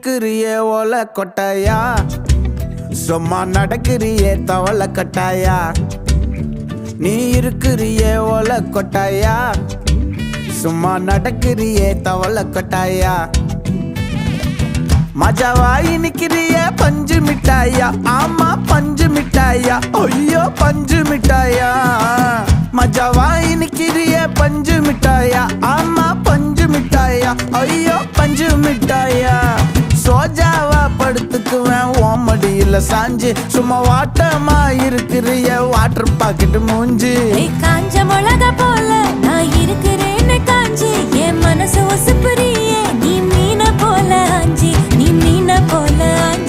இருக்கிறியே ஓலை கொட்டாயா, சும்மா நடக்கிறியே தவளை கட்டாயா. நீ இருக்கிறியே ஓலை கொட்டாயா, சும்மா நடக்கிறியே தவளை கொட்டாயா. மஜாவாயி நிக்கிறிய பஞ்சு மிட்டாயா, ஆமா பஞ்சு மிட்டாயா, ஐயோ பஞ்சு மிட்டாயா. மஜாவாயி நிக்கிறிய பஞ்சு மிட்டாயா, ஆமா பஞ்சு மிட்டாயா, ஐயோ பஞ்சு மிட்டாயா. சோஜாவா படுத்துக்குவேன் ஓமடியில சாஞ்சு, சும்மா வாட்டமா இருக்கிறிய வாட்டர் பாக்கெட் மூஞ்சி. காஞ்ச மிளகா போல நான் இருக்கிறேன்னு காஞ்சி, என் மனசு ஒசுப்புறியே நீ மீன போல ஆஞ்சி, நீ மீன போல ஆஞ்சி.